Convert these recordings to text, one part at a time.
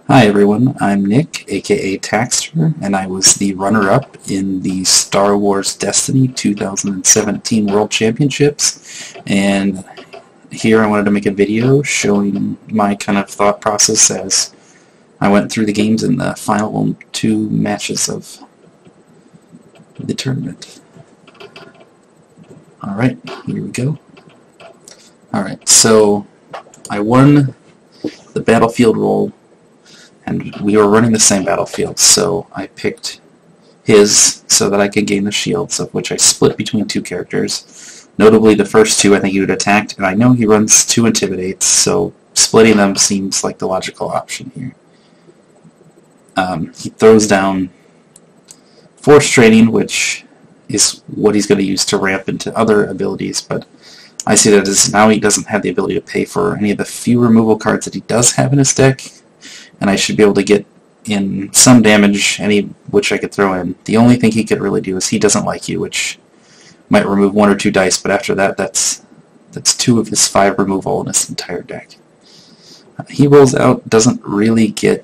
Hi everyone, I'm Nick, aka Taxter, and I was the runner-up in the Star Wars Destiny 2017 World Championships, and here I wanted to make a video showing my kind of thought process as I went through the games in the final two matches of the tournament. Alright, here we go. Alright, so I won the battlefield role, and we were running the same battlefield, so I picked his so that I could gain the shields, of which I split between two characters. Notably, the first two I think he would attack, and I know he runs two Intimidates, so splitting them seems like the logical option here. He throws down Force Training, which is what he's going to use to ramp into other abilities, but I see that as now he doesn't have the ability to pay for any of the few removal cards that he does have in his deck, and I should be able to get in some damage, any which I could throw in. The only thing he could really do is He Doesn't Like You, which might remove one or two dice, but after that, that's two of his 5 removal in his entire deck. He rolls out, doesn't really get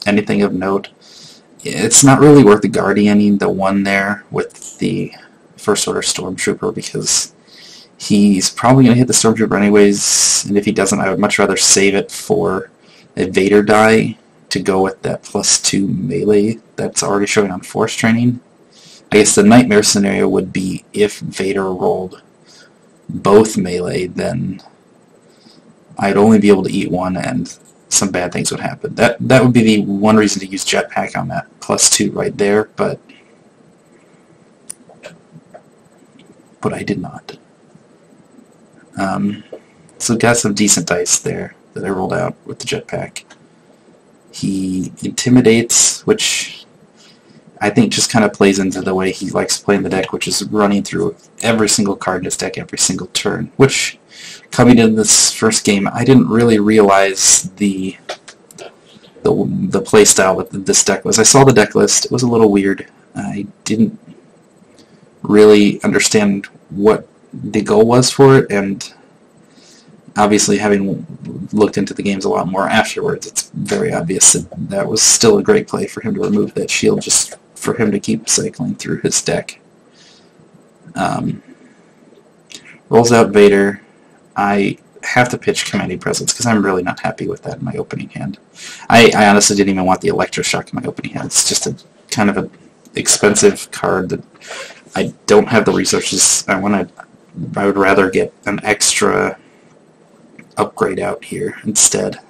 anything of note. It's not really worth the guardianing the one there with the First Order Stormtrooper, because he's probably going to hit the Stormtrooper anyways, and if he doesn't, I would much rather save it for a Vader die to go with that +2 melee that's already showing on Force Training. I guess the nightmare scenario would be if Vader rolled both melee, then I'd only be able to eat one and some bad things would happen. That would be the one reason to use Jetpack on that +2 right there, but I did not. So got some decent dice there that I rolled out with the Jetpack. He Intimidates, which I think just kind of plays into the way he likes playing the deck, which is running through every single card in his deck every single turn, which, coming into this first game, I didn't really realize the play style that this deck was. I saw the deck list, it was a little weird. I didn't really understand what the goal was for it, and obviously, having looked into the games a lot more afterwards, it's very obvious that that was still a great play for him to remove that shield, just for him to keep cycling through his deck. Rolls out Vader. I have to pitch Commanding Presence because I'm really not happy with that in my opening hand. I honestly didn't even want the Electroshock in my opening hand. It's just a kind of an expensive card that I don't have the resources. I would rather get an extra upgrade out here instead.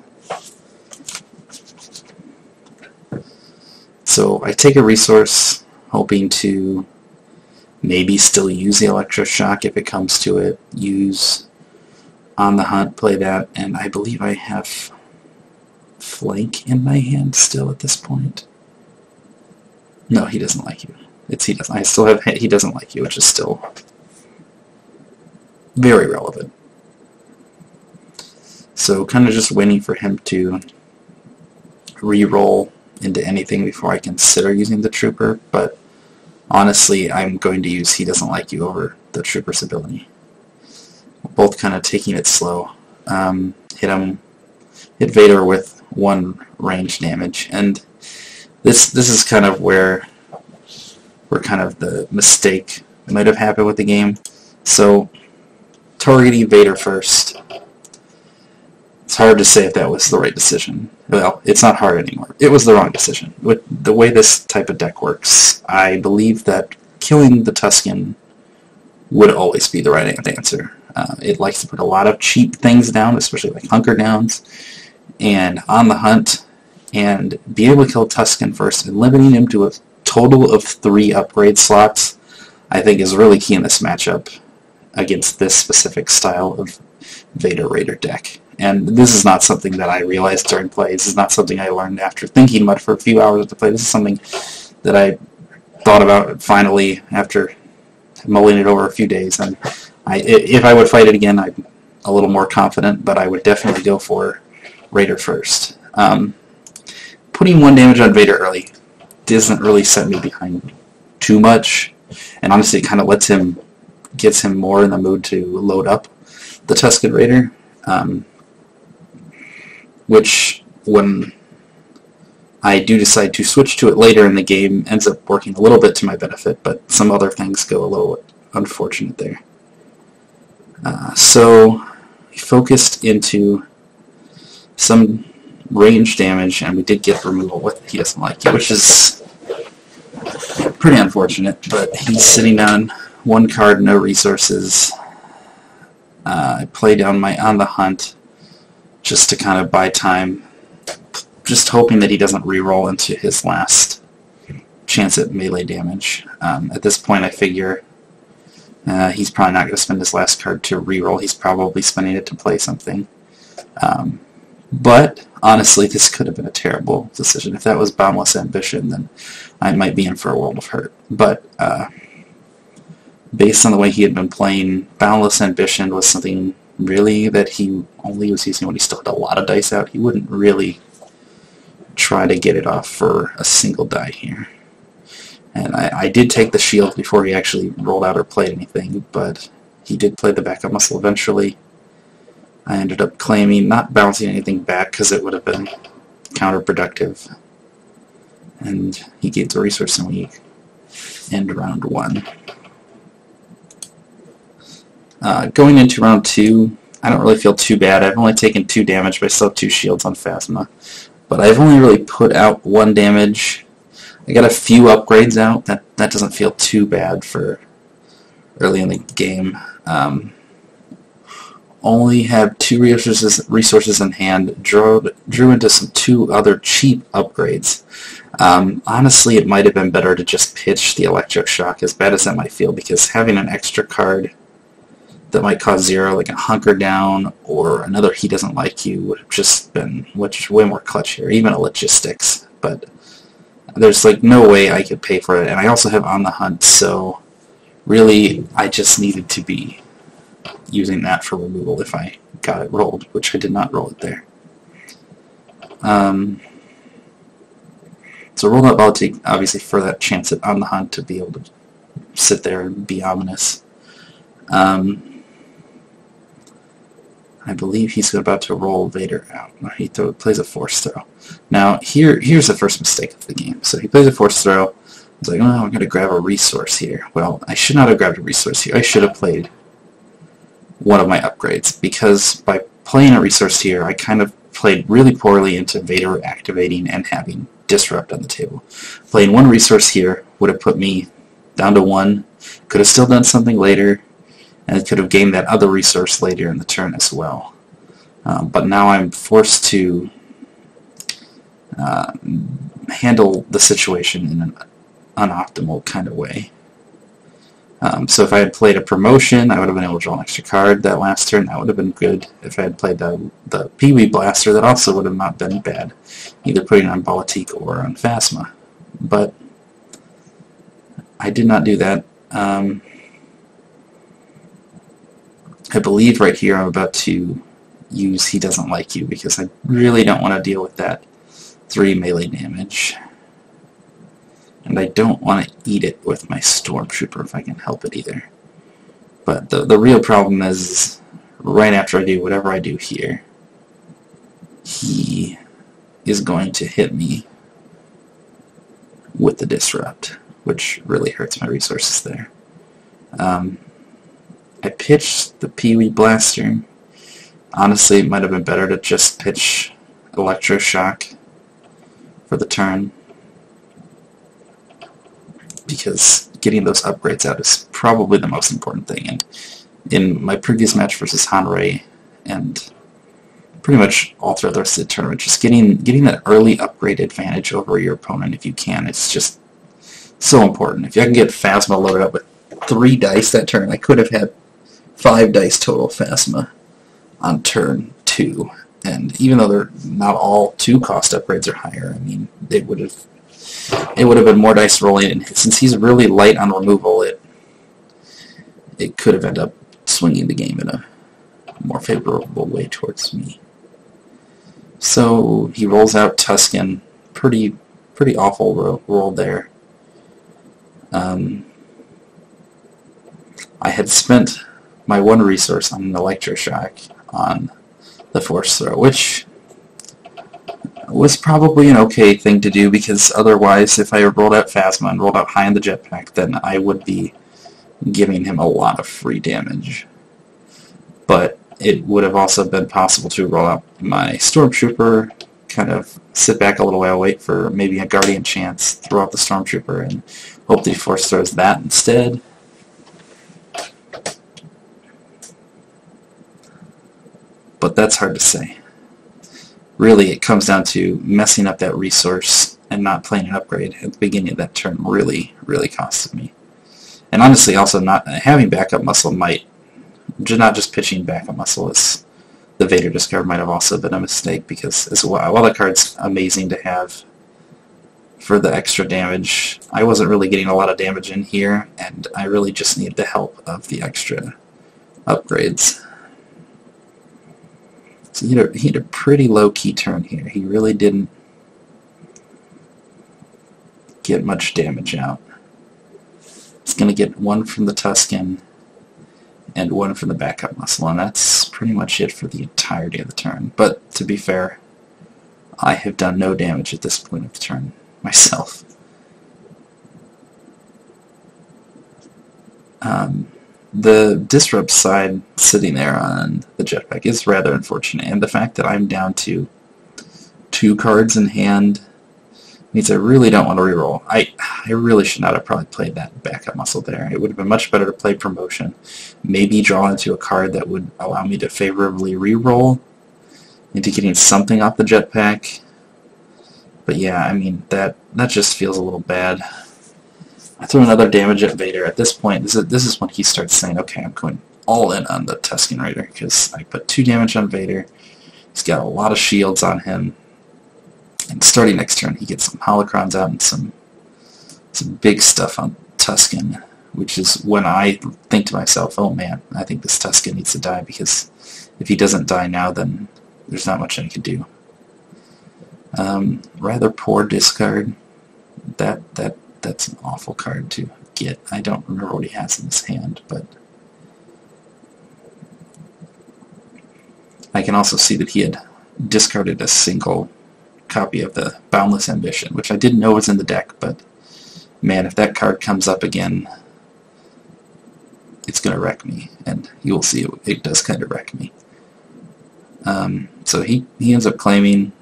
So I take a resource, hoping to maybe still use the Electroshock if it comes to it, use On the Hunt, play that, and I believe I have Flank in my hand still at this point. No, He Doesn't Like You. It's He Doesn't. I still have He Doesn't Like You, which is still very relevant. So kind of just waiting for him to re-roll into anything before I consider using the Trooper, but honestly I'm going to use He Doesn't Like You over the Trooper's ability. We're both kind of taking it slow. Hit Vader with 1 range damage, and this is kind of where kind of the mistake might have happened with the game. So targeting Vader first, it's hard to say if that was the right decision. Well, it's not hard anymore. It was the wrong decision. With the way this type of deck works, I believe that killing the Tusken would always be the right answer. It likes to put a lot of cheap things down, especially like Hunker Downs, and On the Hunt, and being able to kill Tusken first and limiting him to a total of 3 upgrade slots, I think is really key in this matchup against this specific style of Vader Raider deck. And this is not something that I realized during play. This is not something I learned after thinking about it for a few hours of the play. This is something that I thought about finally after mulling it over a few days. And if I would fight it again, I'm a little more confident, but I would definitely go for Raider first. Putting 1 damage on Vader early doesn't really set me behind too much, and honestly it kind of gets him more in the mood to load up the Tusken Raider. Which, when I do decide to switch to it later in the game. Ends up working a little bit to my benefit, but some other things go a little unfortunate there. So he focused into some range damage, and we did get removal with He Doesn't Like You, which is pretty unfortunate, but he's sitting on one card, no resources. I play down my On the Hunt just to kind of buy time, just hoping that he doesn't reroll into his last chance at melee damage. At this point I figure he's probably not going to spend his last card to reroll. He's probably spending it to play something. But honestly, this could have been a terrible decision. If that was Boundless Ambition, then I might be in for a world of hurt. But based on the way he had been playing, Boundless Ambition was something really that he only was using when he still had a lot of dice out. He wouldn't really try to get it off for a single die here. And I did take the shield before he actually rolled out or played anything, but he did play the backup muscle eventually. I ended up claiming, not bouncing anything back because it would have been counterproductive. And he gained the resource and we end round 1. Going into round 2, I don't really feel too bad. I've only taken 2 damage, but I still have 2 shields on Phasma. But I've only really put out 1 damage. I got a few upgrades out. That doesn't feel too bad for early in the game. Only have 2 resources in hand. Drew into some 2 other cheap upgrades. Honestly, it might have been better to just pitch the Electroshock, as bad as that might feel, because having an extra card that might cause 0, like a Hunker Down or another He Doesn't Like You, would have just been way more clutch here, even a Logistics. But there's like no way I could pay for it, and I also have On the Hunt, so really I just needed to be using that for removal if I got it rolled, which I did not roll it there. So rolled out Politique, obviously, for that chance at On the Hunt to be able to sit there and be ominous. I believe he's about to roll Vader out. He plays a Force Throw. Now, here's the first mistake of the game. So he plays a Force Throw. He's like, oh, I'm going to grab a resource here. Well, I should not have grabbed a resource here. I should have played one of my upgrades, because by playing a resource here, I kind of played really poorly into Vader activating and having Disrupt on the table. Playing one resource here would have put me down to 1, could have still done something later, and it could have gained that other resource later in the turn as well. But now I'm forced to handle the situation in an unoptimal kind of way. So if I had played a promotion, I would have been able to draw an extra card that last turn. That would have been good. If I had played the Pee-wee Blaster, that also would have not been bad, either putting on Politique or on Phasma. But I did not do that. I believe right here I'm about to use He Doesn't Like You, because I really don't want to deal with that 3 melee damage. And I don't want to eat it with my Stormtrooper if I can help it either. But the real problem is, right after I do whatever I do here, he is going to hit me with the Disrupt, which really hurts my resources there. I pitched the Pee-wee Blaster. Honestly, it might have been better to just pitch Electroshock for the turn, because getting those upgrades out is probably the most important thing. And in my previous match versus Hanrei, and pretty much all throughout the rest of the tournament, just getting that early upgrade advantage over your opponent if you can, it's just so important. If I can get Phasma loaded up with 3 dice that turn, I could have had 5 dice total Phasma on turn 2. And even though they're not all 2-cost upgrades are higher, I mean, it would have been more dice rolling, and since he's really light on removal, it could have ended up swinging the game in a more favorable way towards me. So he rolls out Tusken. Pretty awful roll there. I had spent my 1 resource on an Electroshock on the Force Throw, which was probably an okay thing to do, because otherwise, if I rolled out Phasma and rolled out high on the jetpack, then I would be giving him a lot of free damage. But it would have also been possible to roll out my Stormtrooper, kind of sit back a little while, wait for maybe a Guardian chance, throw out the Stormtrooper, and hope that he force throws that instead. But that's hard to say. Really, it comes down to messing up that resource and not playing an upgrade at the beginning of that turn really, really costed me. And honestly, also not having backup muscle might, not just pitching backup muscle, as the Vader discard might have also been a mistake, because as well, while the card's amazing to have for the extra damage, I wasn't really getting a lot of damage in here, and I really just needed the help of the extra upgrades. So he had a pretty low-key turn here. He really didn't get much damage out. He's going to get one from the Tusken and one from the backup muscle, and that's pretty much it for the entirety of the turn. But to be fair, I have done no damage at this point of the turn myself. The disrupt side sitting there on the jetpack is rather unfortunate, and the fact that I'm down to 2 cards in hand means I really don't want to reroll. I really should not have probably played that backup muscle there. It would have been much better to play promotion, maybe draw into a card that would allow me to favorably reroll into getting something off the jetpack. But yeah, I mean, that just feels a little bad. I throw another damage at Vader. At this point, this is when he starts saying, okay, I'm going all in on the Tusken Raider, because I put 2 damage on Vader. He's got a lot of shields on him. And starting next turn, he gets some holocrons out and some big stuff on Tusken, which is when I think to myself, oh man, I think this Tusken needs to die, because if he doesn't die now, then there's not much I can do. Rather poor discard. That's an awful card to get. I don't remember what he has in his hand, but I can also see that he had discarded a single copy of the Boundless Ambition, which I didn't know was in the deck, but man, if that card comes up again, it's going to wreck me, and you'll see it does kind of wreck me. So he ends up claiming,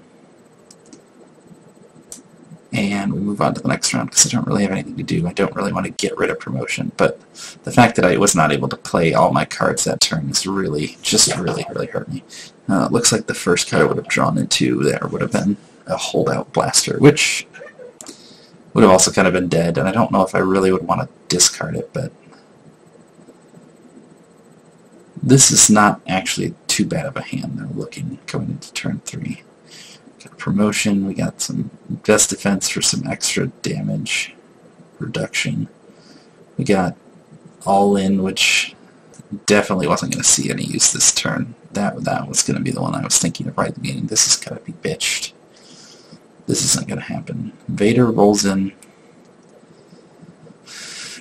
and we move on to the next round, because I don't really have anything to do. I don't really want to get rid of promotion, but the fact that I was not able to play all my cards that turn is really hurt me. It looks like the first card I would have drawn into there would have been a holdout blaster, which would have also kind of been dead, and I don't know if I really would want to discard it, but this is not actually too bad of a hand that we're looking going into turn 3. Got promotion, we got some best defense for some extra damage reduction. We got all in, which definitely wasn't going to see any use this turn. That was going to be the one I was thinking of right at the beginning. This is going to be bitched. This isn't going to happen. Vader rolls in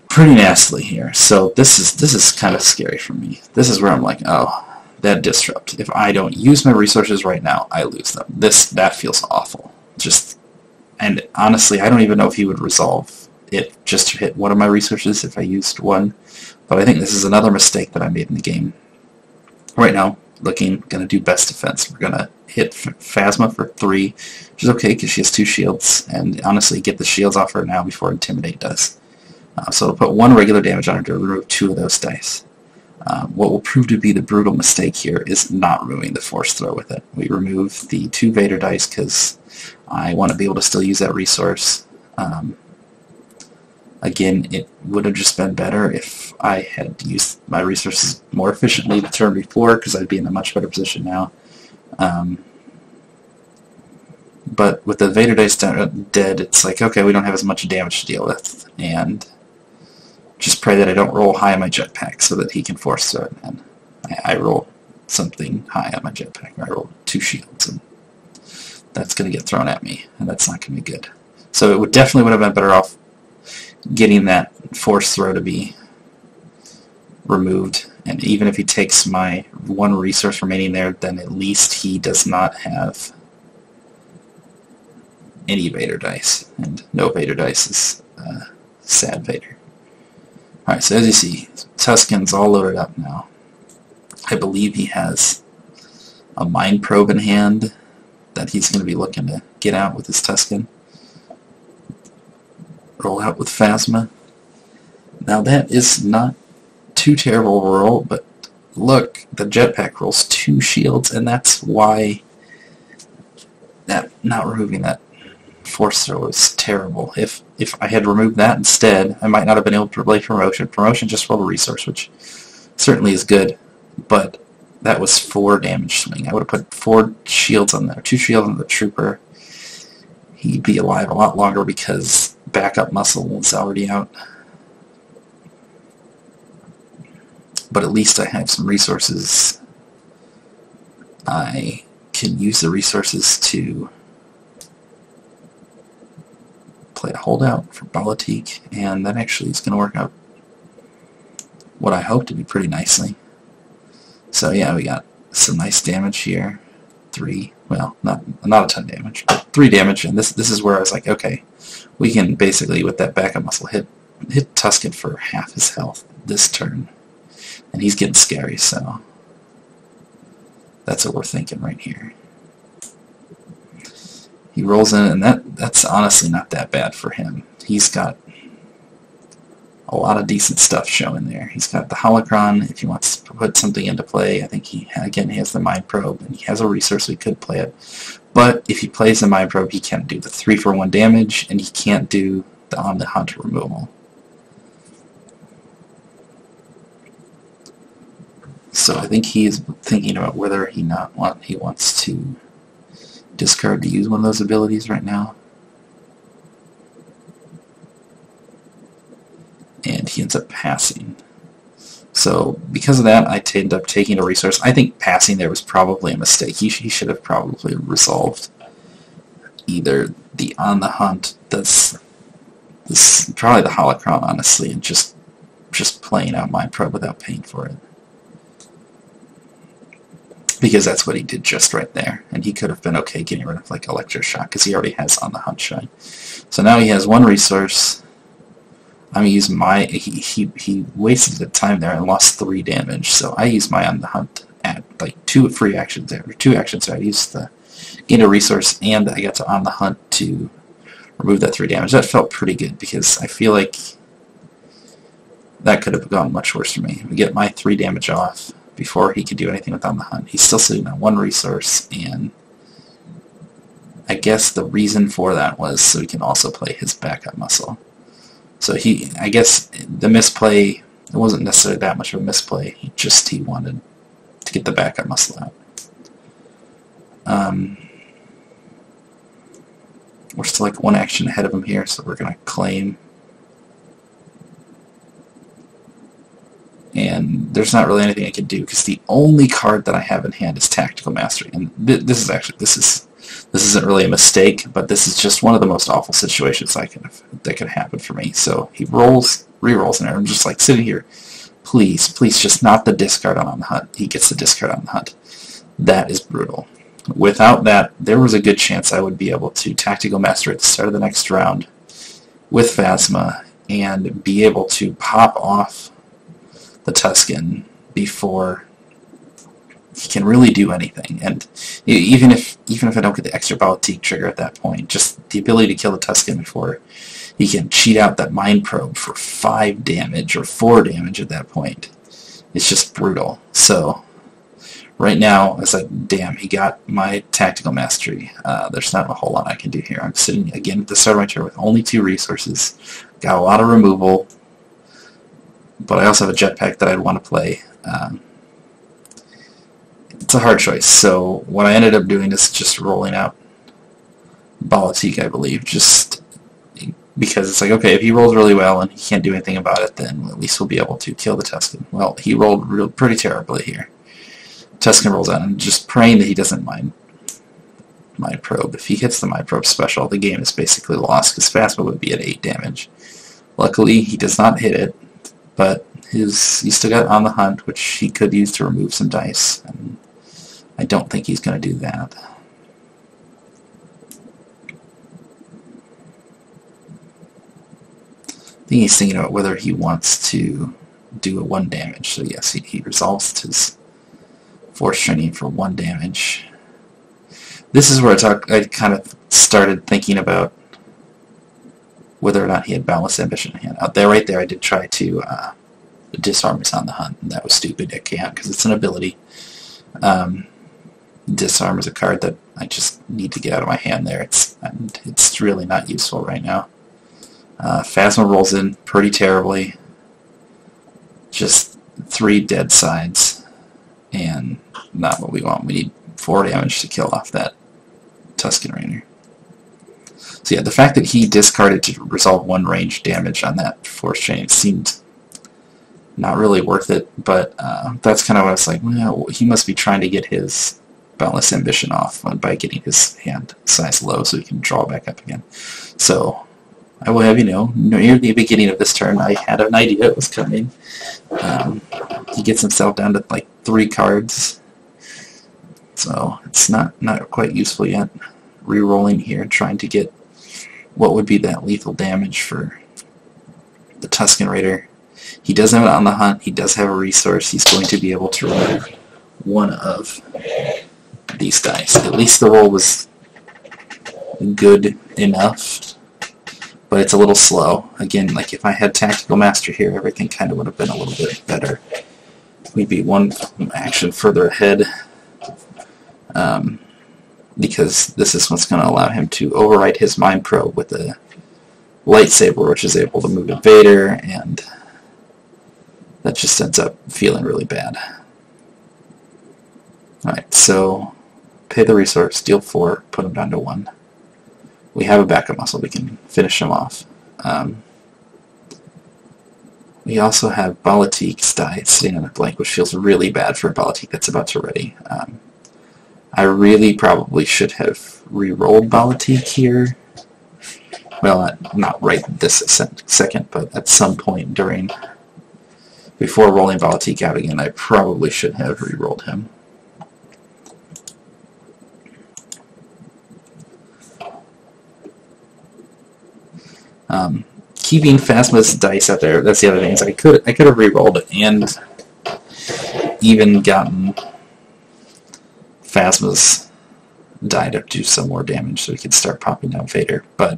pretty nastily here. So this is kind of scary for me. This is where I'm like, oh, that disrupt. If I don't use my resources right now, I lose them. That feels awful. And honestly, I don't even know if he would resolve it just to hit one of my resources if I used one. But I think this is another mistake that I made in the game. Right now, going to do best defense. We're going to hit Phasma for 3, which is okay because she has 2 shields. And honestly, get the shields off her now before Intimidate does. So it'll put 1 regular damage on her to remove 2 of those dice. What will prove to be the brutal mistake here is not removing the force throw with it. We remove the 2 Vader dice because I want to be able to still use that resource. Again, it would have just been better if I had used my resources more efficiently the turn before, because I'd be in a much better position now. But with the Vader dice dead, it's like, okay, we don't have as much damage to deal with, and just pray that I don't roll high on my jetpack so that he can force throw it. And I roll something high on my jetpack. I roll 2 shields, and that's going to get thrown at me, and that's not going to be good. So it definitely would have been better off getting that force throw to be removed. And even if he takes my 1 resource remaining there, then at least he does not have any Vader dice, and no Vader dice is sad Vader. Alright, so as you see, Tusken's all loaded up now. I believe he has a Mind Probe in hand that he's going to be looking to get out with his Tusken. Roll out with Phasma. Now that is not too terrible of a roll, but look, the jetpack rolls 2 shields, and that's why that not removing that force throw was terrible. If I had removed that instead, I might not have been able to play Promotion. Promotion just rolled a resource, which certainly is good, but that was 4 damage swing. I would have put 4 shields on there, 2 shields on the trooper. He'd be alive a lot longer because backup muscle was already out. But at least I have some resources. I can use the resources to play a holdout for Balatik, and that actually is going to work out what I hope to be pretty nicely. So yeah, we got some nice damage here. 3, well, not a ton of damage, but 3 damage, and this is where I was like, okay, we can basically, with that backup muscle, hit Tusken for half his health this turn. And he's getting scary, so that's what we're thinking right here. He rolls in, and that's honestly not that bad for him. He's got a lot of decent stuff showing there. He's got the Holocron if he wants to put something into play. I think he has the Mind Probe, and he has a resource so he could play it. But if he plays the Mind Probe, he can't do the 3-for-1 damage, and he can't do the On the Hunt removal. So I think he's thinking about whether he wants to discard to use one of those abilities right now. And he ends up passing. So because of that, I end up taking a resource. I think passing there was probably a mistake. He should have probably resolved either the On the Hunt, this probably the Holocron, honestly, and just playing out Mind Probe without paying for it. Because that's what he did just right there. And he could have been okay getting rid of like Electroshock because he already has On the Hunt shine. So now he has 1 resource. I'm going to use my... He wasted the time there and lost 3 damage. So I used my On the Hunt at like 2 free actions there. Or 2 actions. So I used the gain a resource and I got to On the Hunt to remove that 3 damage. That felt pretty good because I feel like that could have gone much worse for me. We get my 3 damage off before he could do anything with On the Hunt. He's still sitting on 1 resource, and I guess the reason for that was so he can also play his backup muscle. So I guess the misplay, it wasn't necessarily that much of a misplay, he wanted to get the backup muscle out. We're still like 1 action ahead of him here, so we're going to claim. And there's not really anything I can do because the only card that I have in hand is Tactical Mastery, and this isn't really a mistake, but this is just one of the most awful situations that could happen for me. So he re-rolls, and I'm just like sitting here, please just not the discard on the Hunt. He gets the discard on the Hunt. That is brutal. Without that, there was a good chance I would be able to Tactical Mastery at the start of the next round with Phasma and be able to pop off the Tusken before he can really do anything. And even if I don't get the extra Balatik trigger at that point, just the ability to kill the Tusken before he can cheat out that Mind Probe for 5 damage or 4 damage at that point, it's just brutal. So right now, it's like, damn, he got my Tactical Mastery. There's not a whole lot I can do here. I'm sitting again at the start of my turn with only 2 resources, got a lot of removal, but I also have a jetpack that I'd want to play. It's a hard choice. So what I ended up doing is just rolling out Balatik, I believe, just because it's like, okay, if he rolls really well and he can't do anything about it, then at least we'll be able to kill the Tusken. Well, he rolled pretty terribly here. Tusken rolls out, and just praying that he doesn't mind Probe. If he hits the Mind Probe special, the game is basically lost because Phasma would be at 8 damage. Luckily, he does not hit it, but he still got On the Hunt, which he could use to remove some dice, and I don't think he's going to do that. think he's thinking about whether he wants to do a 1 damage. So yes, he resolves his Force Training for 1 damage. This is where I kind of started thinking about whether or not he had Boundless Ambition in hand. Out there, right there, I did try to disarm his On the Hunt, and that was stupid. I can't, because it's an ability. Disarm is a card that I just need to get out of my hand there. It's really not useful right now. Phasma rolls in pretty terribly. Just 3 dead sides, and not what we want. We need 4 damage to kill off that Tusken Raider. So yeah, the fact that he discarded to resolve 1 range damage on that Force Chain seemed not really worth it, but that's kind of what I was like, well, he must be trying to get his Boundless Ambition off by getting his hand size low so he can draw back up again. So I will have you know, near the beginning of this turn, I had an idea it was coming. He gets himself down to like 3 cards, so it's not quite useful yet. Re-rolling here, trying to get what would be that lethal damage for the Tusken Raider. He does have it on the hunt. He does have a resource. He's going to be able to remove 1 of these dice. At least the roll was good enough, but it's a little slow. Again, like if I had Tactical Master here, everything kind of would have been a little bit better. We'd be 1 action further ahead, because this is what's going to allow him to override his Mind Probe with a lightsaber, which is able to move to Vader, and that just ends up feeling really bad. Alright, so pay the resource, deal 4, put him down to 1. We have a backup muscle, we can finish him off. We also have Balatik's die sitting on a blank, which feels really bad for a Balatik that's about to ready. I really probably should have re-rolled Balatik here. Well, not right this second, but at some point before rolling Balatik out again, I probably should have re-rolled him. Keeping Phasma's dice out there, that's the other thing, is I could have re-rolled it and even gotten Phasma's die to do some more damage so he could start popping down Vader, but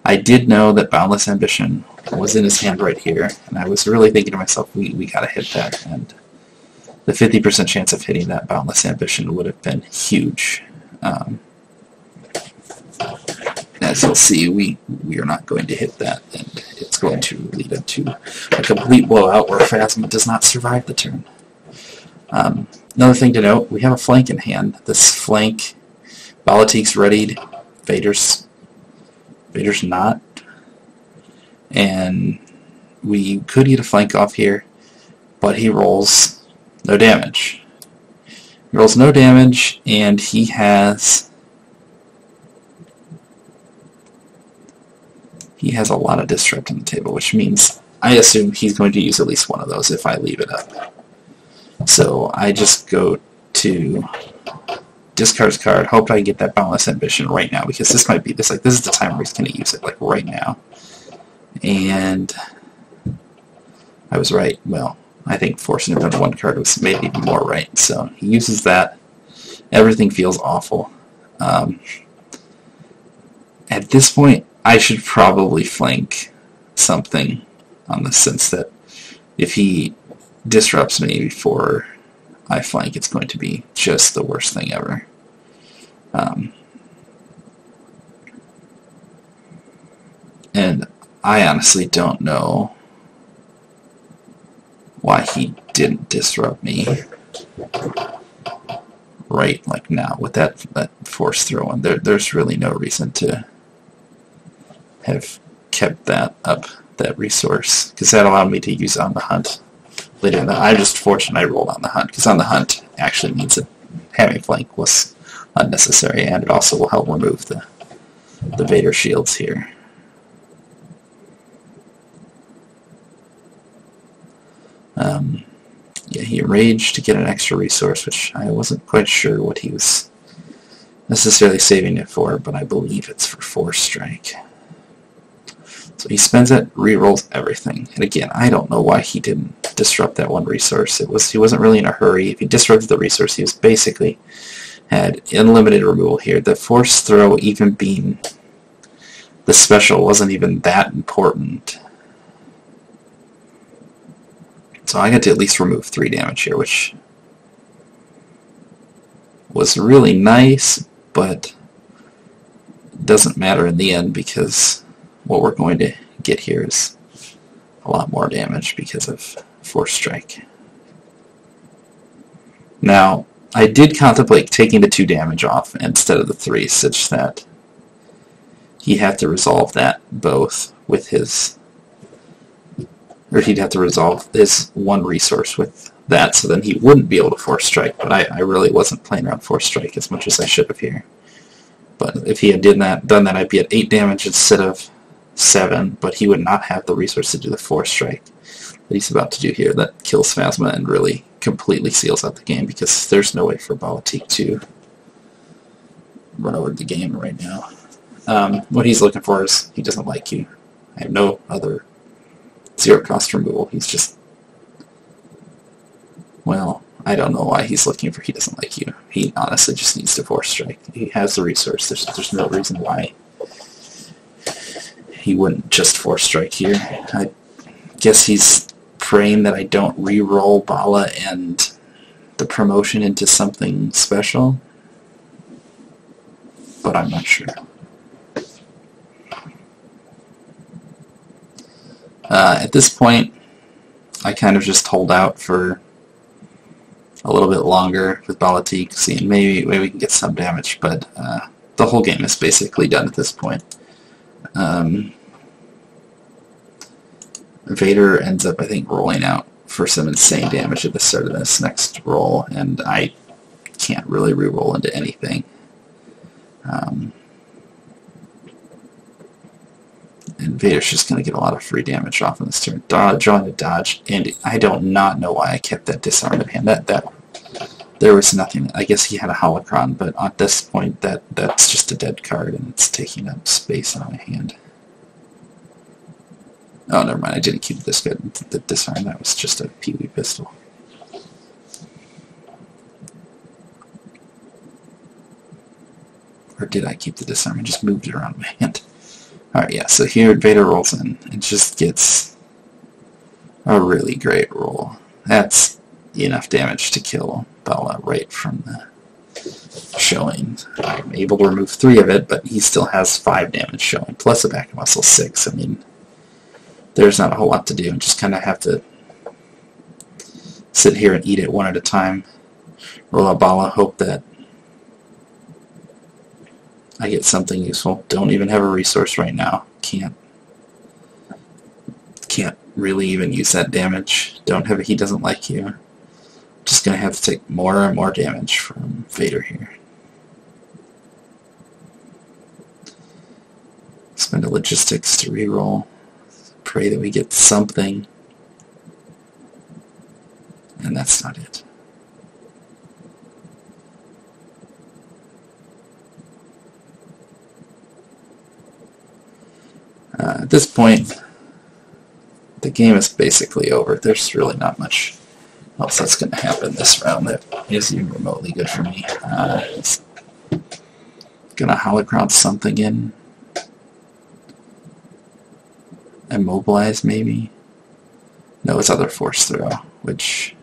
I did know that Boundless Ambition was in his hand right here, and I was really thinking to myself, we gotta hit that, and the 50% chance of hitting that Boundless Ambition would have been huge. As you'll see, we are not going to hit that, and it's going to lead up to a complete blowout where Phasma does not survive the turn. Another thing to note, we have a flank in hand. This flank, Balatik's readied, Vader's not, and we could get a flank off here, but he rolls no damage. He rolls no damage, and he has a lot of disrupt on the table, which means I assume he's going to use at least 1 of those if I leave it up. So I just go to discard his card, hope I get that Boundless Ambition right now, because this might be this is the time where he's going to use it, like right now. And I was right. Well, I think forcing him down 1 card was made even more right. So he uses that. Everything feels awful. At this point, I should probably flank something, on the sense that if he disrupts me before I flank, it's going to be just the worst thing ever. And I honestly don't know why he didn't disrupt me right like now with that force throw in. There's really no reason to have kept that up, that resource, because that allowed me to use On the Hunt later. I'm just fortunate I rolled On the Hunt, because On the Hunt actually means that having flank was unnecessary, and it also will help remove the Vader shields here. Yeah, he enraged to get an extra resource, which I wasn't quite sure what he was necessarily saving it for, but I believe it's for Force Strike. So he spends it, re-rolls everything. And again, I don't know why he didn't disrupt that one resource. He wasn't really in a hurry. If he disrupted the resource, he was basically had unlimited removal here. The force throw, even being the special, wasn't even that important. So I got to at least remove 3 damage here, which was really nice, but doesn't matter in the end because what we're going to get here is a lot more damage because of Force Strike. Now, I did contemplate taking the 2 damage off instead of the 3, such that he had to resolve that both with his, or he'd have to resolve this 1 resource with that, so then he wouldn't be able to Force Strike, but I really wasn't playing around Force Strike as much as I should have here. But if he had done that, I'd be at 8 damage instead of 7, but he would not have the resource to do the Force Strike that he's about to do here. That kills Phasma and really completely seals out the game because there's no way for Balatik to run over the game right now. What he's looking for is he doesn't like you. I have no other 0 cost removal. He's just, well, I don't know why he's looking for he doesn't like you. He honestly just needs to Force Strike. He has the resource. There's no reason why he wouldn't just Force Strike here. I guess he's praying that I don't re-roll Bala and the promotion into something special, but I'm not sure. At this point, I kind of just hold out for a little bit longer with Balatik, seeing maybe we can get some damage, but the whole game is basically done at this point. Vader ends up, I think, rolling out for some insane damage at the start of this next roll, and I can't really re-roll into anything. And Vader's just going to get a lot of free damage off in this turn. Drawing a dodge, and I don't not know why I kept that disarm in hand. There was nothing. I guess he had a holocron, but at this point, that's just a dead card, and it's taking up space on my hand. Oh, never mind. I didn't keep the disarm. That was just a Pee-wee pistol. Or did I keep the disarm? I just moved it around my hand. Alright, yeah, so here Vader rolls in. It just gets a really great roll. That's enough damage to kill Bala right from the showing. I'm able to remove 3 of it, but he still has 5 damage showing, plus a back muscle 6. I mean, there's not a whole lot to do. Just kind of have to sit here and eat it one at a time. Roll out Bala, hope that I get something useful. Don't even have a resource right now. Can't really even use that damage. Don't have a he doesn't like you. Just gonna have to take more and more damage from Vader here. Spend a logistics to reroll. Pray that we get something. And that's not it. At this point, the game is basically over. There's really not much else that's going to happen this round that is even remotely good for me. It's going to holocron something in. Immobilize, maybe? No, it's other force throw, which,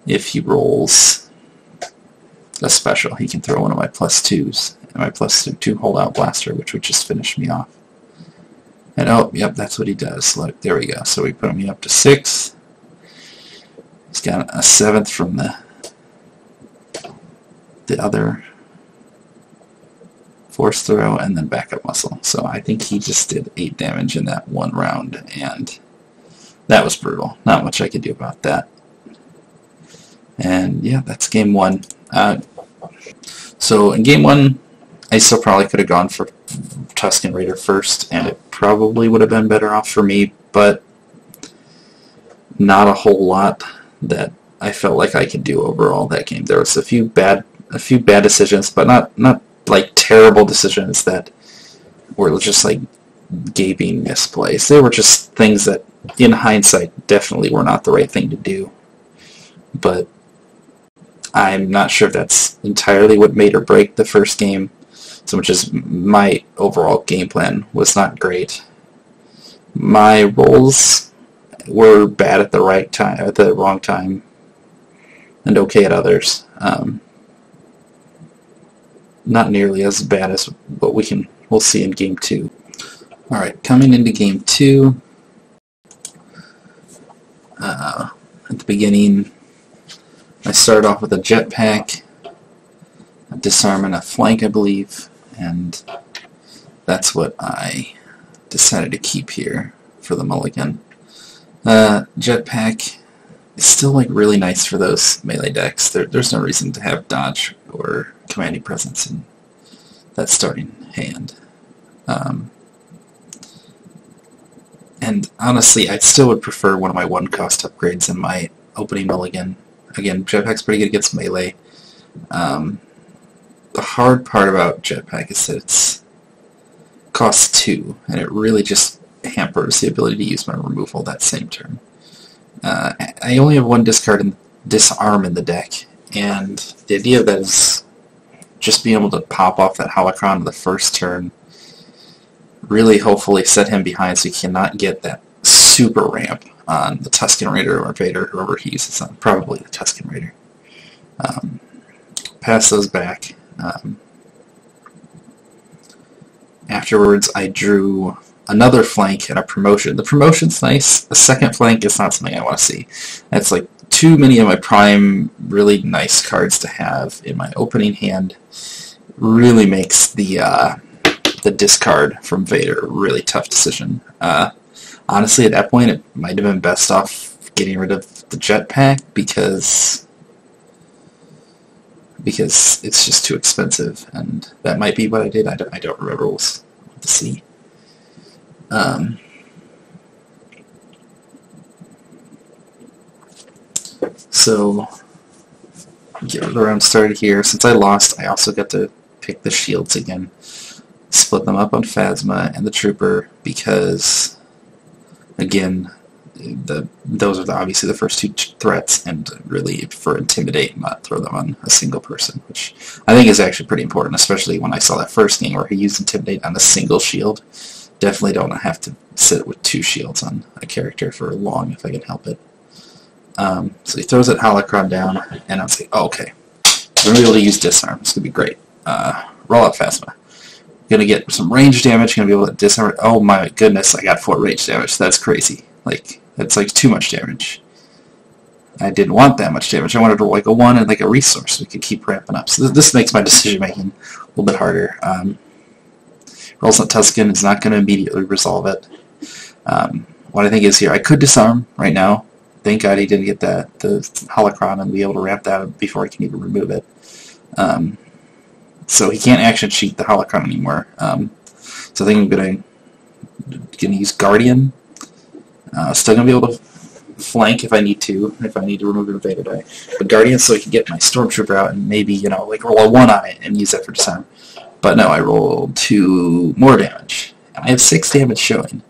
if he rolls a special, he can throw one of my +2s, and my +2 holdout blaster, which would just finish me off. And oh, yep, that's what he does. Look, there we go. So we put me up to 6. He's got a 7th from the other force throw, and then backup muscle. So I think he just did 8 damage in that one round, and that was brutal. Not much I could do about that. And yeah, that's game 1. So in game 1, I still probably could have gone for Tusken Raider first, and it probably would have been better off for me, but not a whole lot that I felt like I could do overall that game. There was a few bad decisions, but not like terrible decisions that were just like gaping misplays. They were just things that, in hindsight, definitely were not the right thing to do. But I'm not sure if that's entirely what made or break the first game, so much as my overall game plan was not great. My rolls were bad at the right time, at the wrong time, and okay at others. Not nearly as bad as what we'll see in Game 2. Alright, coming into Game 2, at the beginning, I started off with a jetpack, a disarm, and a flank, I believe, and that's what I decided to keep here for the mulligan. Jetpack is still like really nice for those melee decks. There's no reason to have dodge or commanding presence in that starting hand. And honestly, I still would prefer one of my one-cost upgrades in my opening mulligan. Again, Jetpack's pretty good against melee. The hard part about Jetpack is that it's costs 2, and it really just hampers the ability to use my removal that same turn. I only have one discard and disarm in the deck, and the idea of that is just being able to pop off that holocron the first turn, really hopefully set him behind so he cannot get that super ramp on the Tusken Raider or Vader, whoever he uses on, probably the Tusken Raider. Pass those back. Afterwards, I drew another flank and a promotion. The promotion's nice. The second flank is not something I want to see. That's like too many of my prime, really nice cards to have in my opening hand. Really makes the discard from Vader a really tough decision. Honestly, at that point, it might have been best off getting rid of the jetpack because it's just too expensive, and that might be what I did. I don't remember what to see. So get the round started here. Since I lost, I also got to pick the shields again. Split them up on Phasma and the Trooper because, again, those are obviously the first two threats, and really for Intimidate, not throw them on a single person, which I think is actually pretty important, especially when I saw that first game where he used Intimidate on a single shield. Definitely don't have to sit with 2 shields on a character for long if I can help it. So he throws that holocron down, and I was like, oh, okay, we're going to be able to use Disarm. It's going to be great. Roll out Phasma. Going to get some range damage, going to be able to disarm it. Oh my goodness, I got 4 range damage. That's crazy. Like, that's like too much damage. I didn't want that much damage. I wanted to roll like a 1 and like a resource so we could keep ramping up. So this makes my decision making a little bit harder. Rolls on Tusken is not going to immediately resolve it. What I think is here, I could disarm right now. Thank God he didn't get the holocron and be able to ramp that up before I can even remove it. So he can't action cheat the holocron anymore. So I think I'm gonna use Guardian. Still gonna be able to flank if I need to remove an Vader die. But Guardian so I can get my Stormtrooper out and maybe, like roll a 1 on it and use that for disarm. But no, I rolled 2 more damage. And I have 6 damage showing.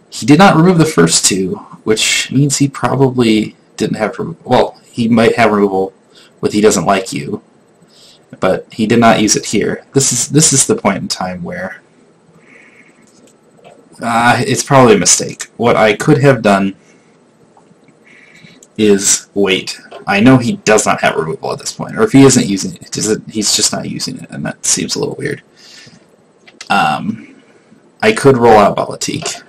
He did not remove the first 2, which means he probably didn't have well, he might have removal with He Doesn't Like You. But he did not use it here. This is the point in time where it's probably a mistake. What I could have done is wait. I know he does not have removal at this point, or if he isn't using it, he's just not using it, and that seems a little weird. I could roll out Balatik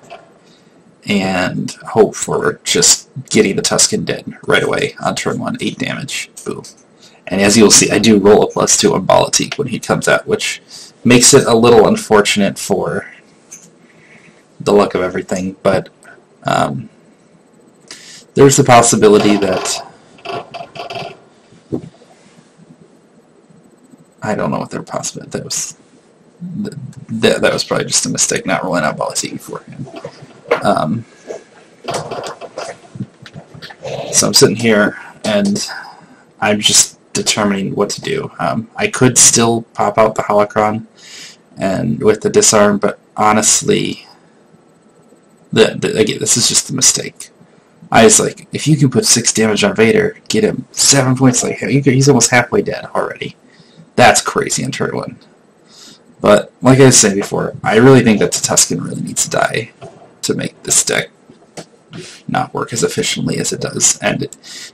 and hope for just getting the Tusken dead right away on turn 1, 8 damage. Boom. And as you'll see, I do roll a +2 on Balatik when he comes out, which makes it a little unfortunate for the luck of everything, but there's the possibility that I don't know what their possibility that was. That was probably just a mistake, not rolling out Balatik beforehand. So I'm sitting here, and I'm just determining what to do. I could still pop out the holocron and with the disarm, but honestly, again, this is just a mistake. I was like, if you can put 6 damage on Vader, get him 7 points, like he's almost halfway dead already. That's crazy in turn 1. But, like I was saying before, I really think that the Tusken really needs to die to make this deck not work as efficiently as it does. And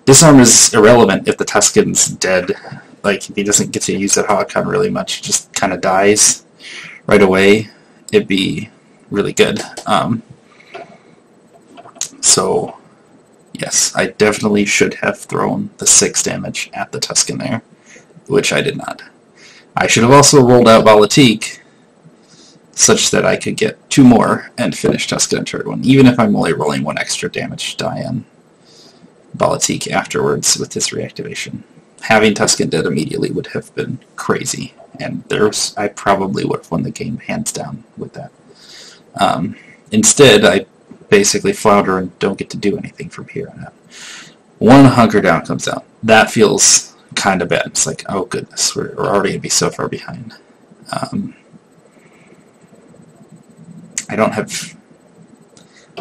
disarm is irrelevant if the Tusken's dead. Like, if he doesn't get to use that holocron really much, just kind of dies right away, it'd be really good. So, yes, I definitely should have thrown the 6 damage at the Tusken there, which I did not. I should have also rolled out Balatik such that I could get 2 more and finish Tusken in turn 1, even if I'm only rolling 1 extra damage die on Balatik afterwards with this reactivation. Having Tusken dead immediately would have been crazy, and I probably would have won the game hands down with that. Instead, I basically flounder and don't get to do anything from here on out. 1 hunker down comes out. That feels kind of bad. It's like, oh goodness, we're already going to be so far behind. I don't have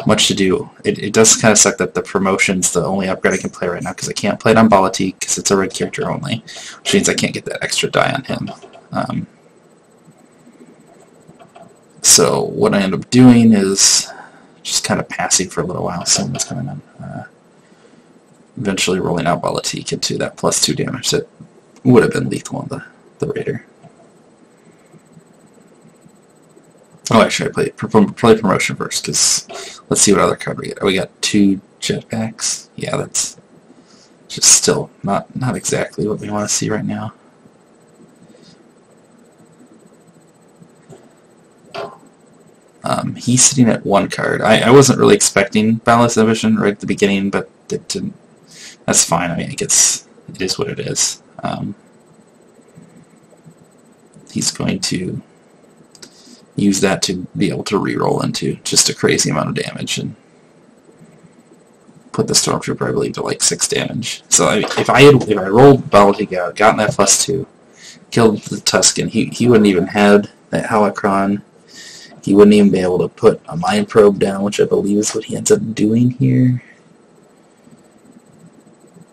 much to do. It does kind of suck that the promotion's the only upgrade I can play right now, because I can't play it on Balatik because it's a red character only, which means I can't get that extra die on him. So what I end up doing is just kind of passing for a little while, seeing what's going on. Eventually rolling out Balatik into that +2 damage that would have been lethal on the Raider. Oh, actually, I play promotion first, because let's see what other card we get. Oh, we got 2 jetpacks. Yeah, that's just still not exactly what we want to see right now. He's sitting at 1 card. I wasn't really expecting Ballast Ambition right at the beginning, but it didn't. That's fine. I mean, it is what it is. He's going to use that to be able to reroll into just a crazy amount of damage and put the Stormtrooper, I believe, to like 6 damage. So if I rolled Balatik out, gotten that +2, killed the Tusken, he wouldn't even have that holocron. He wouldn't even be able to put a Mind Probe down, which I believe is what he ends up doing here.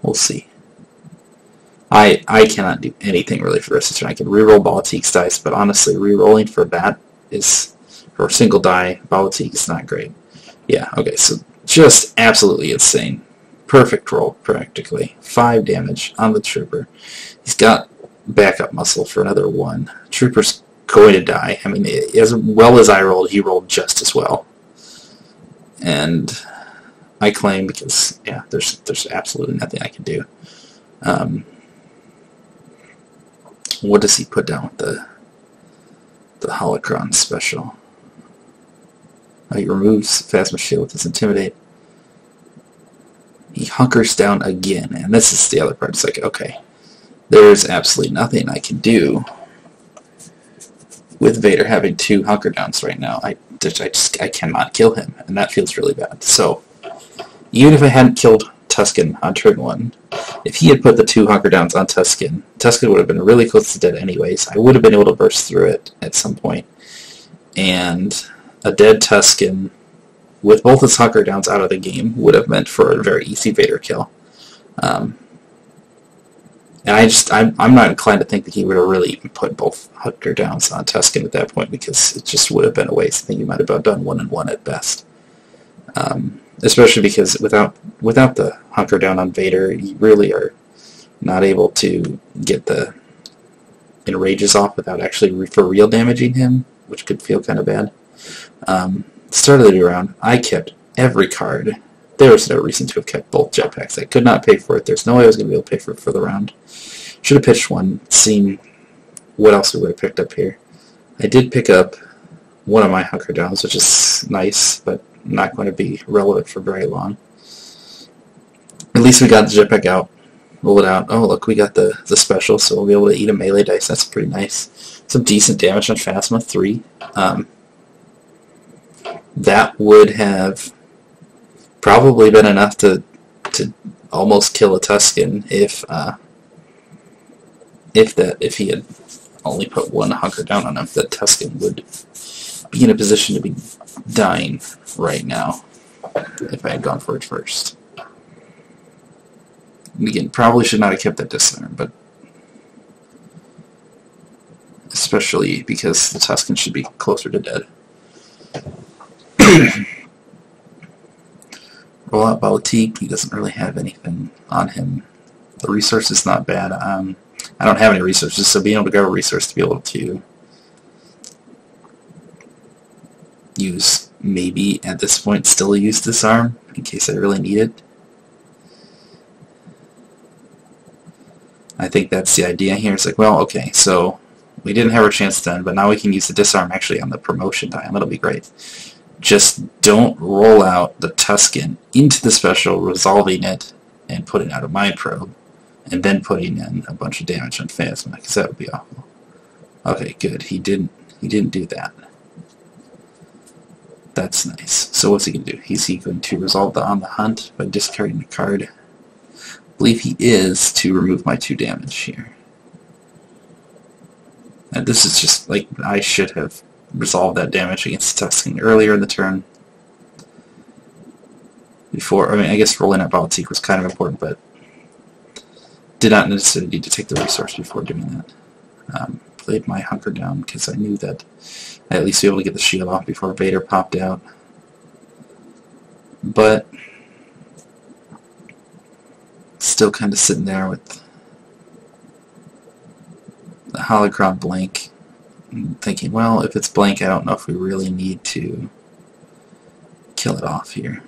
We'll see. I cannot do anything really for this turn. I can reroll Balatik's dice, but honestly, rerolling for that for a single die, Balatik is not great. Yeah, okay, so just absolutely insane. Perfect roll, practically. 5 damage on the Trooper. He's got backup muscle for another 1. Trooper's going to die. I mean, as well as I rolled, he rolled just as well. And I claim, because, yeah, there's absolutely nothing I can do. What does he put down with the holocron special? Oh, he removes Phasma Shield with his Intimidate. He hunkers down again, and this is the other part. It's like, okay, there's absolutely nothing I can do with Vader having 2 hunker downs right now. I cannot kill him, and that feels really bad. So, even if I hadn't killed Tusken on turn 1, if he had put the 2 hunker downs on Tusken would have been really close to dead anyways. I would have been able to burst through it at some point. And a dead Tusken with both his hunker downs out of the game would have meant for a very easy Vader kill. And I'm not inclined to think that he would have really even put both hunker downs on Tusken at that point, because it just would have been a waste. I think he might have done 1-1 at best. Especially because without the hunker down on Vader, you really are not able to get the enrages off without actually for real damaging him, which could feel kind of bad. Start of the round, I kept every card. There was no reason to have kept both jetpacks. I could not pay for it. There's no way I was going to be able to pay for the round. Should have pitched 1, seen what else we would have picked up here. I did pick up one of my hunker downs, which is nice, but not going to be relevant for very long. At least we got the jetpack out. Roll it out. Oh, look, we got the special, so we'll be able to eat a melee dice. That's pretty nice. Some decent damage on Phasma, 3. That would have probably been enough to almost kill a Tusken if he had only put one hunker down on him, that Tusken would be in a position to be dying right now if I had gone for it first. And again, probably should not have kept that disarm, but especially because the Tusken should be closer to dead. Roll out Baltique. He doesn't really have anything on him. The resource is not bad. I don't have any resources, so being able to grab a resource to be able to use, maybe at this point still use disarm in case I really need it. I think that's the idea here. It's like, well, okay, so we didn't have our chance then, but now we can use the disarm actually on the promotion die, and that'll be great. Just don't roll out the Tusken into the special, resolving it, and putting out a Mind Probe, and then putting in a bunch of damage on Phasma, because that would be awful. Okay, good. He didn't do that. That's nice. So what's he going to do? Is he going to resolve the On the Hunt by discarding a card? I believe he is, to remove my 2 damage here. And this is just, like, I should have resolved that damage against Tusken earlier in the turn. Before, I mean, I guess rolling out Baltique was kind of important, but did not necessarily need to take the resource before doing that. Played my hunker down because I knew that I'd at least be able to get the shield off before Vader popped out. But still kind of sitting there with the holocron blank, and thinking, well, if it's blank, I don't know if we really need to kill it off here.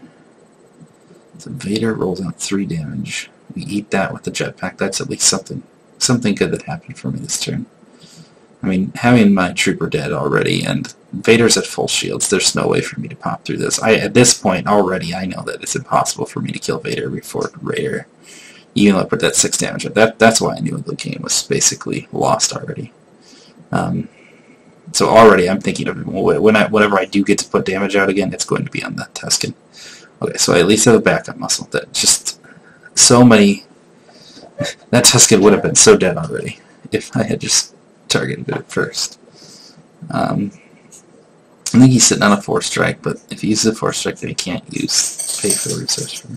So Vader rolls out 3 damage. We eat that with the jetpack. That's at least something good that happened for me this turn. I mean, having my trooper dead already, and Vader's at full shields, there's no way for me to pop through this. At this point already, I know that it's impossible for me to kill Vader before Raider, even though I put that 6 damage on. That's why I knew the game was basically lost already. So already I'm thinking of, whenever I do get to put damage out again, it's going to be on the Tusken. Okay, so I at least have a backup muscle. That just so many. That Tusken would have been so dead already if I had just targeted it first. I think he's sitting on a 4-strike, but if he uses a 4-strike, then he can't pay for the resource for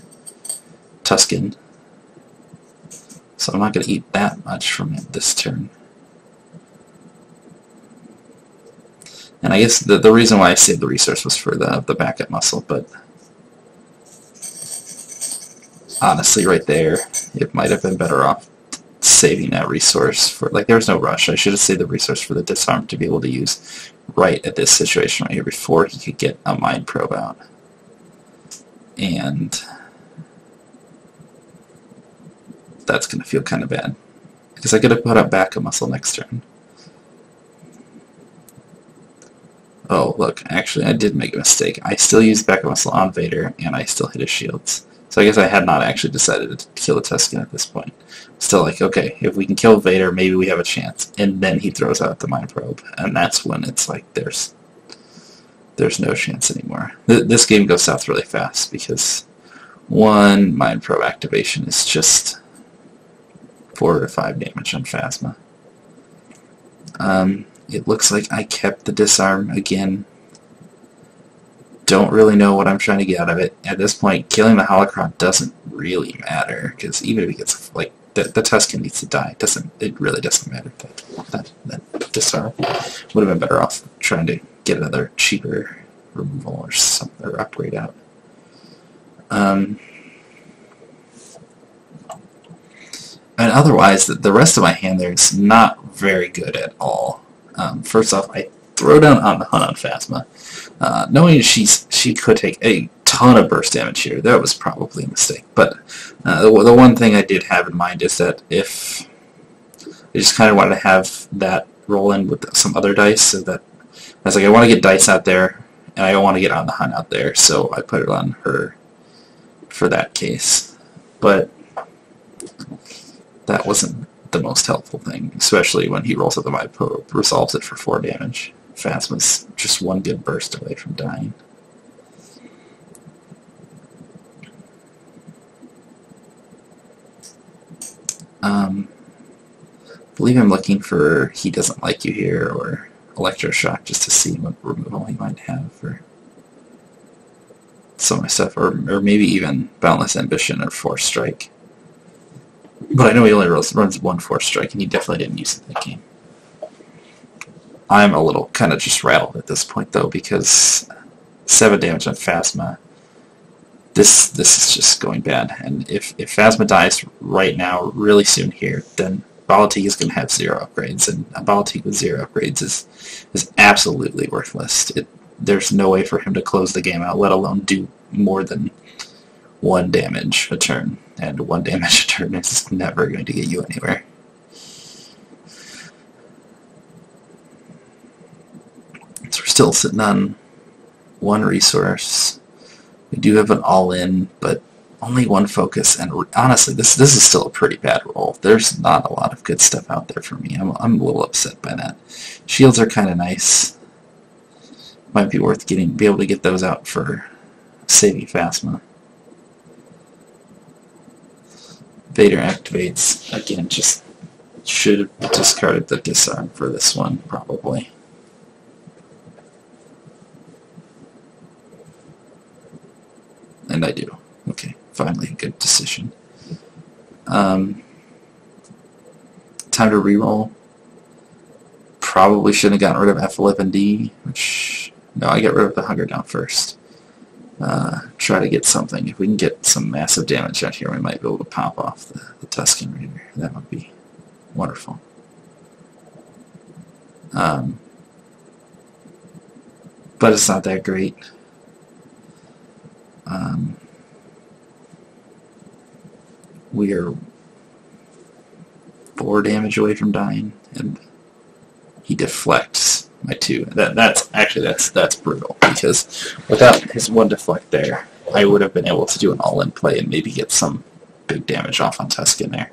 Tusken. So I'm not going to eat that much from him this turn. And I guess the reason why I saved the resource was for the backup muscle, but honestly, right there, it might have been better off saving that resource for, like, there was no rush. I should have saved the resource for the disarm to be able to use right at this situation right here before he could get a Mind Probe out. And that's going to feel kind of bad, because I could have put up backup muscle next turn. Oh, look, actually, I did make a mistake. I still used backup muscle on Vader, and I still hit his shields. So I guess I had not actually decided to kill the Tusken at this point. Still like, okay, if we can kill Vader, maybe we have a chance. And then he throws out the Mind Probe, and that's when it's like there's no chance anymore. This game goes south really fast, because one Mind Probe activation is just 4 to 5 damage on Phasma. It looks like I kept the disarm again. Don't really know what I'm trying to get out of it. At this point, killing the holocron doesn't really matter, because even if he gets, like, the Tusken needs to die. It really doesn't matter. That disarm would have been better off trying to get another cheaper removal or something, or upgrade out. And otherwise, the rest of my hand there is not very good at all. First off, I throw down on the hunt on Phasma, knowing she could take a ton of burst damage here. That was probably a mistake. But the one thing I did have in mind is that if I just kind of wanted to have that roll in with some other dice, so that I was like, I want to get dice out there, and I don't want to get on the hunt out there, so I put it on her for that case. But that wasn't the most helpful thing, especially when he rolls up the Mind Probe, resolves it for 4 damage. Phasma's just one good burst away from dying. I believe I'm looking for He Doesn't Like You here, or Electroshock, just to see what removal he might have for some of my stuff, or maybe even Boundless Ambition or Force Strike. But I know he only runs one Force Strike, and he definitely didn't use it that game. I'm a little kind of just rattled at this point, though, because 7 damage on Phasma. This is just going bad, and if Phasma dies right now, really soon here, then Politique is going to have 0 upgrades, and a Politique with 0 upgrades is absolutely worthless. There's no way for him to close the game out, let alone do more than 1 damage a turn, and 1 damage a turn is never going to get you anywhere. So we're still sitting on 1 resource. We do have an all-in, but only 1 focus, and honestly, this is still a pretty bad roll. There's not a lot of good stuff out there for me. I'm a little upset by that. Shields are kind of nice. Might be worth be able to get those out for saving Phasma. Vader activates again. Just should have discarded the disarm for this one, probably. And I do. Okay, finally, a good decision. Time to reroll. Probably shouldn't have gotten rid of F11D, which... No, I get rid of the Hunger Down first. Try to get something. If we can get some massive damage out here, we might be able to pop off the Tusken Raider. That would be wonderful. But it's not that great. We are 4 damage away from dying, and he deflects my 2. That's brutal, because without his 1 deflect there, I would have been able to do an all-in play and maybe get some big damage off on Tusken there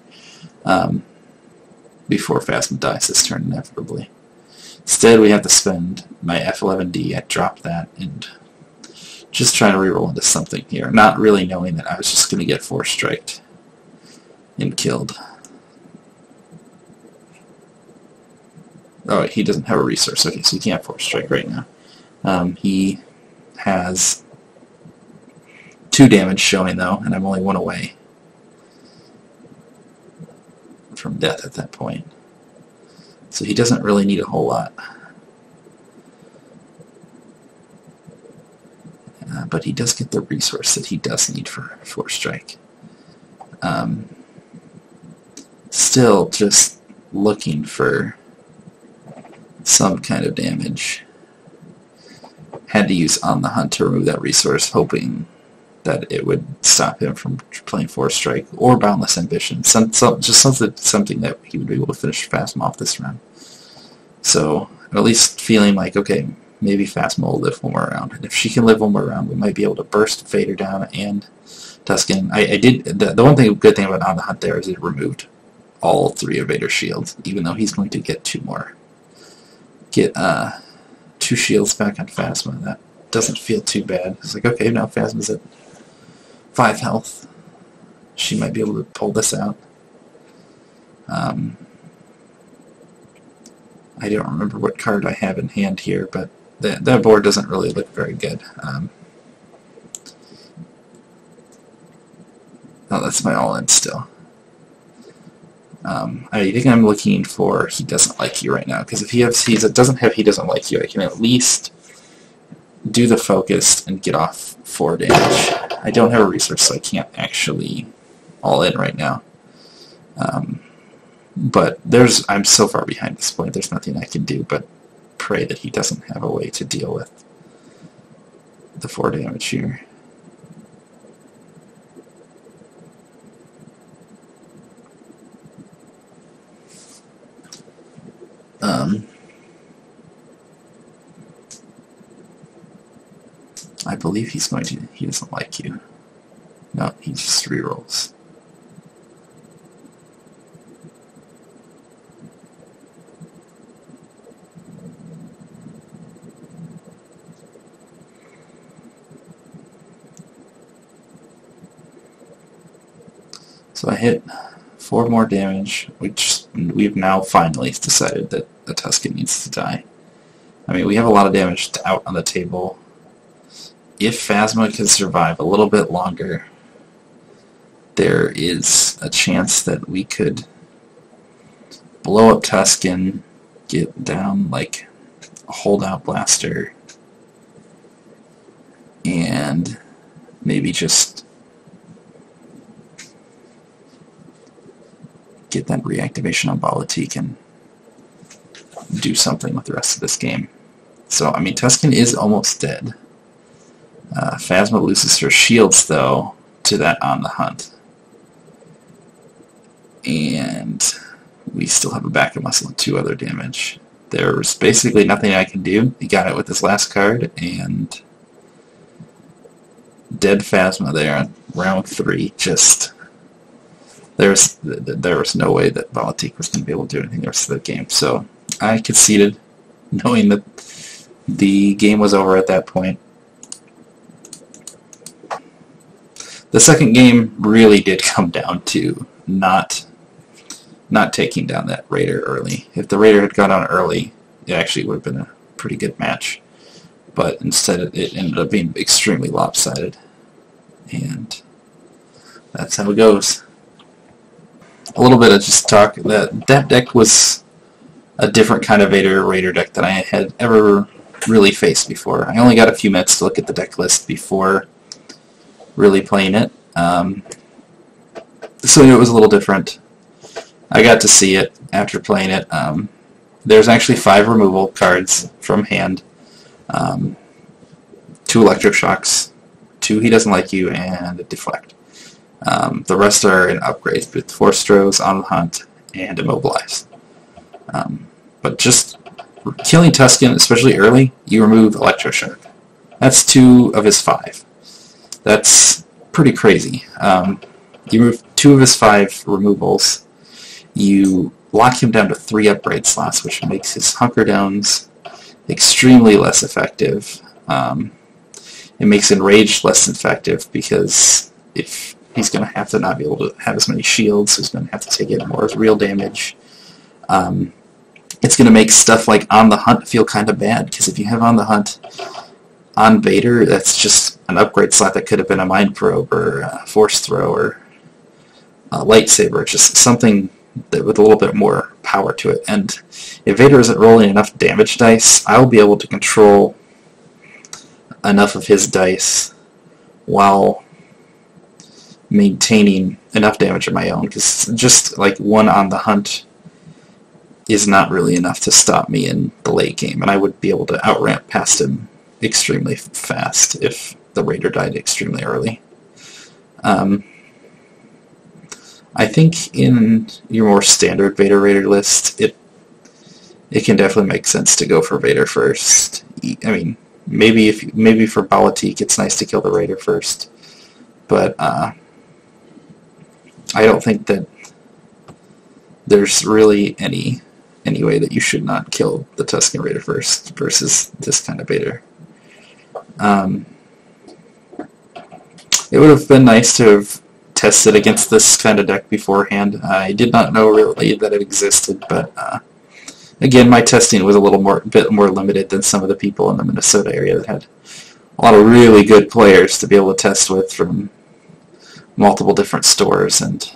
before Phasma dies this turn inevitably. Instead, we have to spend my F11D. I dropped that and just trying to reroll into something here, not really knowing that I was just going to get Force Striked and killed. Oh, he doesn't have a resource. Okay, so he can't Force Strike right now. He has 2 damage showing, though, and I'm only 1 away from death at that point. So he doesn't really need a whole lot. But he does get the resource that he does need for Force Strike. Still just looking for some kind of damage. Had to use On the Hunt to remove that resource, hoping that it would stop him from playing Force Strike or Boundless Ambition. Just something that he would be able to finish Phasma off this round. So at least feeling like, okay, maybe Phasma will live 1 more round. And if she can live 1 more round, we might be able to burst Vader down and Tusken. The one good thing about On the Hunt there is it removed all 3 of Vader's shields, even though he's going to get 2 more. Get 2 shields back on Phasma. That doesn't feel too bad. It's like, okay, now Phasma's at 5 health. She might be able to pull this out. I don't remember what card I have in hand here, but that board doesn't really look very good. Oh, that's my all-in still. I think I'm looking for He Doesn't Like You right now, because if he doesn't have He Doesn't Like You, I can at least do the focus and get off 4 damage. I don't have a resource, so I can't actually all-in right now. But I'm so far behind this point, there's nothing I can do but pray that he doesn't have a way to deal with the 4 damage here. I believe he's going to... He doesn't like you. No, he just rerolls. So I hit 4 more damage, which and we've now finally decided that the Tusken needs to die. I mean, we have a lot of damage out on the table. If Phasma can survive a little bit longer, there is a chance that we could blow up Tusken, get down like a holdout blaster, and maybe just get that reactivation on Balatik and do something with the rest of this game. So, I mean, Tusken is almost dead. Phasma loses her shields, though, to that on the hunt. And we still have a backup muscle and 2 other damage. There's basically nothing I can do. He got it with his last card, and dead Phasma there on round 3. Just there was no way that Balatik was going to be able to do anything the rest of the game. So I conceded, knowing that the game was over at that point. The second game really did come down to not taking down that Raider early. If the Raider had gone on early, it actually would have been a pretty good match. But instead, it ended up being extremely lopsided. And that's how it goes. A little bit of just talk. That deck was a different kind of Vader Raider deck than I had ever really faced before. I only got a few minutes to look at the deck list before really playing it. So it was a little different. I got to see it after playing it. There's actually 5 removal cards from hand. 2 electric shocks, 2 he doesn't like you, and a deflect. The rest are in upgrades with Force Throws, On the Hunt, and Immobilize. But just killing Tusken, especially early, you remove Electroshock. That's 2 of his 5. That's pretty crazy. You remove 2 of his 5 removals. You lock him down to 3 upgrade slots, which makes his hunker downs extremely less effective. It makes Enraged less effective because if he's going to have to not be able to have as many shields, so he's going to have to take in more real damage. It's going to make stuff like On the Hunt feel kind of bad, because if you have On the Hunt on Vader, that's just an upgrade slot that could have been a Mind Probe or a Force Throw or a Lightsaber, just something that with a little bit more power to it. And if Vader isn't rolling enough damage dice, I'll be able to control enough of his dice while maintaining enough damage of my own, because just like 1 On the Hunt is not really enough to stop me in the late game, and I would be able to outramp past him extremely fast if the Raider died extremely early. I think in your more standard Vader Raider list, it can definitely make sense to go for Vader first. I mean, maybe for Balatik, it's nice to kill the Raider first, but I don't think that there's really any way that you should not kill the Tusken Raider first versus this kind of Vader. It would have been nice to have tested against this kind of deck beforehand. I did not know really that it existed, but again, my testing was a bit more limited than some of the people in the Minnesota area that had a lot of really good players to be able to test with from multiple different stores, and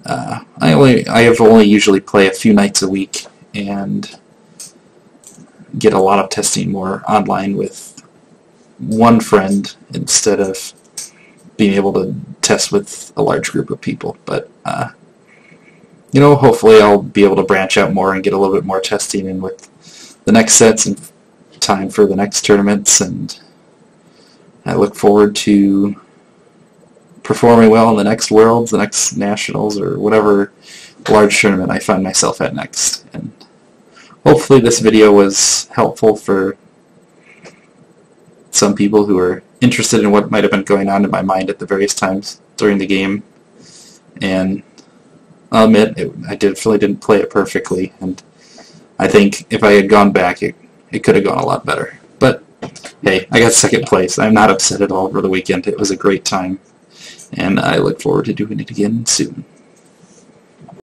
I have only usually play a few nights a week and get a lot of testing more online with one friend instead of being able to test with a large group of people. But you know, hopefully I'll be able to branch out more and get a little bit more testing in with the next sets and time for the next tournaments, and I look forward to performing well in the next Worlds, the next Nationals, or whatever large tournament I find myself at next. And hopefully this video was helpful for some people who are interested in what might have been going on in my mind at the various times during the game. And I'll admit, I definitely didn't play it perfectly, and I think if I had gone back, it could have gone a lot better. But hey, I got second place. I'm not upset at all over the weekend. It was a great time, and I look forward to doing it again soon.